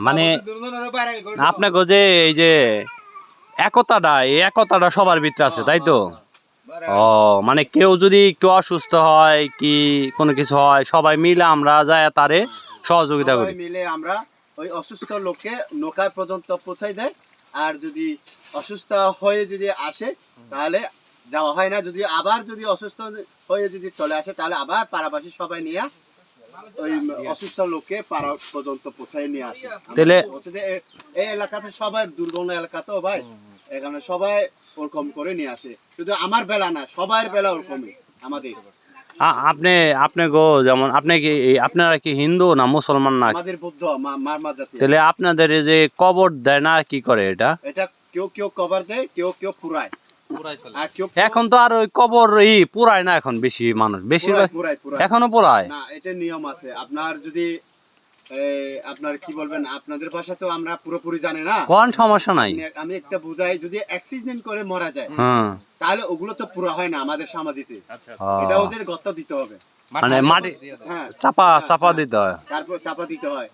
মানে আপনাকে যে এই যে একতাটা সবার ভিতরে আছে, তাই তো? ও মানে কেউ যদি একটু অসুস্থ হয় কি কোনো কিছু হয়, সবাই মিলে আমরা যায় তারে সহযোগিতা করি। মিলে আমরা ওই অসুস্থ লোককে নৌকা পর্যন্ত পৌঁছাই দেয়। আর যদি অসুস্থ হয়ে যদি আসে তাহলে যাওয়া হয় না, যদি আবার যদি অসুস্থ হয়ে যদি চলে আসে তাহলে আবার পাড়াবাসী সবাই নিয়ে ওই অসুস্থ লোককে পাড়া পর্যন্ত পৌঁছাই নিয়ে আসে। তাহলে এই এলাকাতে সবাই দুর্গম এলাকা তো ভাই, এখানে সবাই ওরকম করে নিয়ে আসে, শুধু আমার বেলা না সবার বেলা ওরকমই আমাদের। আপনি গো যেমন আপনি কি আপনারা কি হিন্দু না মুসলমান না? আমাদের বৌদ্ধ মারমা জাতি। তাহলে আপনাদের এই যে কবর দেয় না কি করে এটা? এটা কেউ কেউ কবর দেয়, কেউ পুরায়। আর কেউ এখন তো আর ওই কবর পুরায় না, এখন বেশি মানুষ বেশিরভাগ এখনো পুরায় না। এটা নিয়ম আছে আপনার, যদি আপনার কি বলবেন, আপনাদের ভাষা তো আমরা পুরোপুরি জানি না, কোন সমস্যা নাই। আমি একটা বুঝাই, যদি অ্যাক্সিডেন্ট করে মারা যায় তাহলে ওগুলো তো পুরো হয় না আমাদের সমাজেতে। এটা ওদের গর্ত দিতে হবে, মানে মাটি চাপা দিতে হয়, তারপর চাপা দিতে হয়।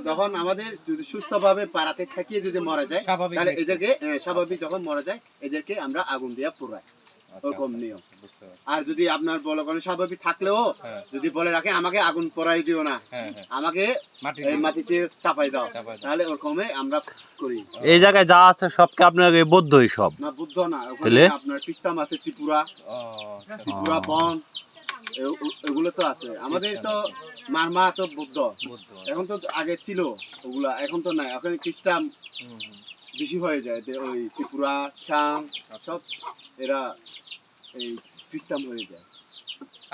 যখন আমাদের যদি সুস্থভাবে পাড়াতে থাকিয়ে যদি মারা যায় তাহলে এদেরকে স্বাভাবিক যখন মারা যায় এদেরকে আমরা আগুন দিয়ে পুরাই, ওরকম নিয়ম। আর যদি আপনার বলে কোনো স্বাভাবিক থাকলেও যদি বলে রাখে আমাকে আগুন পরাই দিও না, আমাকে মাটিতে চাপাই দাও, তাহলে ওরকমই আমরা করি। এই জায়গায় যা আছে সবকে আপনার বৌদ্ধই সব না, বুদ্ধ না, আপনার খ্রিস্টান আছে, ত্রিপুরা বন এগুলো তো আছে। আমাদের তো মারমা তো বুদ্ধ, এখন তো আগে ছিল ওগুলা, এখন তো নাই, এখন খ্রিস্টান বেশি হয়ে যায়। ওই ত্রিপুরা শ্যাম সব এরা এই খ্রিস্টান হয়ে যায়।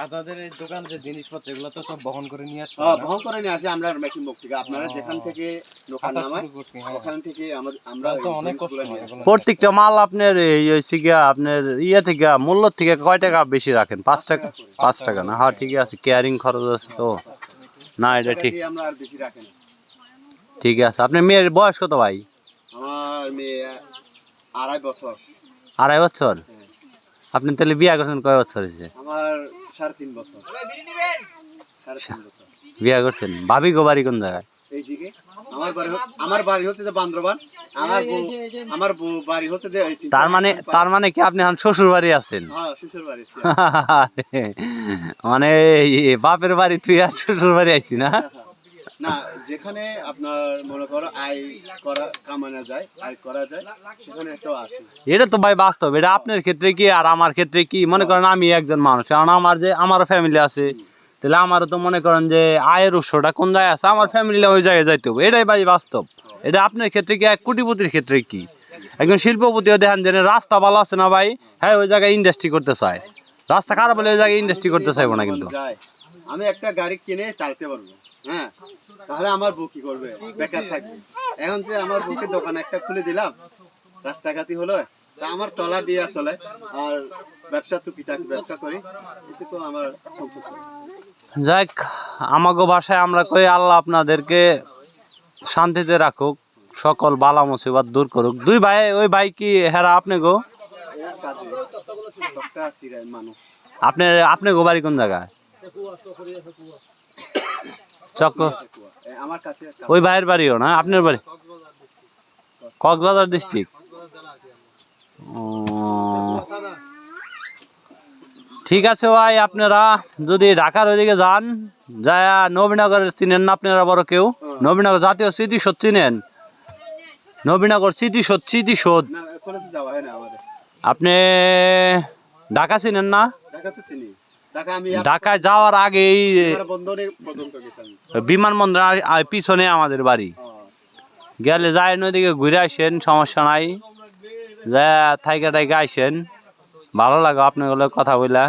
আপনাদের এই দোকান যে জিনিসপত্র এগুলো তো সব বহন করে নিয়ে আসে? বহন করে নিয়ে আসে আমরা মেকিং বক্স থেকে। আপনারা যেখান থেকে দোকান নামায় ওখান থেকে আমরা অনেক কষ্ট। প্রত্যেকটা মাল আপনার এই হচ্ছে গিয়া আপনার থেকে মূল্য থেকে কয় টাকা বেশি রাখেন? 5 টাকা? 5 টাকা না? হ্যাঁ ঠিক আছে, কেয়ারিং খরচ আছে তো। না এটা ঠিক, আমরা আর বেশি রাখি না। ঠিক আছে। আপনার মেয়ের বয়স কত ভাই? আমার মেয়ে 2.5 বছর। 2.5 বছর? আপনি তাহলে বিয়ে করছেন কয় বছর হয়েছে? আমার 3.5 বছর। 3.5 বছর বিয়ে করছেন। ভাবি গো বাড়ি কোন জায়গায়? এইদিকে। আমার বাড়ি হচ্ছে যে বান্দরবান, আমার বউ বাড়ি হচ্ছে যে তার মানে কি আপনি এখন শ্বশুর বাড়ি আছেন? হ্যাঁ, শ্বশুর বাড়ি। মানে বাপের বাড়ি তুই আর শ্বশুর বাড়ি আইছি না? না, যেখানে আপনার মনে করো আয় করা কামানো যায়, আয় করা যায়, সেখানে একটা আসে। এটা তো ভাই বাস্তব। এটা আপনার ক্ষেত্রে কি আর আমার ক্ষেত্রে কি? মনে করেন আমি একজন মানুষ, কারণ আমারও ফ্যামিলি আছে, তাহলে আমারও তো মনে করেন যে আয়ের উৎসটা কোন জায়গায় আছে, আমার ফ্যামিলি ওই জায়গায় যাইতে হবে। এটাই ভাই বাস্তব। এটা আপনার ক্ষেত্রে কি, এক কোটিপতির ক্ষেত্রে কি, একজন শিল্পপতিও দেখেন যে রাস্তা ভালো আছে না ভাই, হ্যাঁ ওই জায়গায় ইন্ডাস্ট্রি করতে চায়, রাস্তা খারাপ হলে ওই জায়গায় ইন্ডাস্ট্রি করতে চাইবো না। কিন্তু আমি একটা গাড়ি কিনে চালাতে পারবো, হ্যাঁ, তাহলে আমার বউ কি করবে? বেকার থাকবে। এখন যে আমার বউকে দোকান একটা খুলে দিলাম, রাস্তাঘাটি হলো, তা আমার টলা দিয়ে চলে, আর ব্যবসা টুকিটাকি ব্যবসা করি, এতে তো আমার সংসার চলে। যাক, আমাগো ভাষায় আমরা কই আল্লাহ আপনাদেরকে শান্তিতে রাখুক, সকল বালা মুসিবত দূর করুক। দুই ভাই, ওই ভাই কি হেরা আপনি গো? আপনি গো বাড়ি কোন জায়গায়? ওই ভাইয়ের বাড়িও না আপনার বাড়ি? কক্সবাজার ডিস্ট্রিক্ট। ঠিক আছে ভাই, আপনারা যদি ঢাকার ওইদিকে যান, যায় নবীনগর চিনেন না আপনারা বড় কেউ? নবীনগর জাতীয় স্মৃতিসৌধ চিনেন? নবীনগর স্মৃতিসৌধ আপনি ঢাকা চিনেন না? ঢাকায় যাওয়ার আগেই বিমানবন্দর পিছনে আমাদের বাড়ি। গেলে যায় নদীকে ঘুরে আসেন, সমস্যা নাই, যা থাইকা টাইকা আসেন, ভালো লাগে আপনার কথা বললা।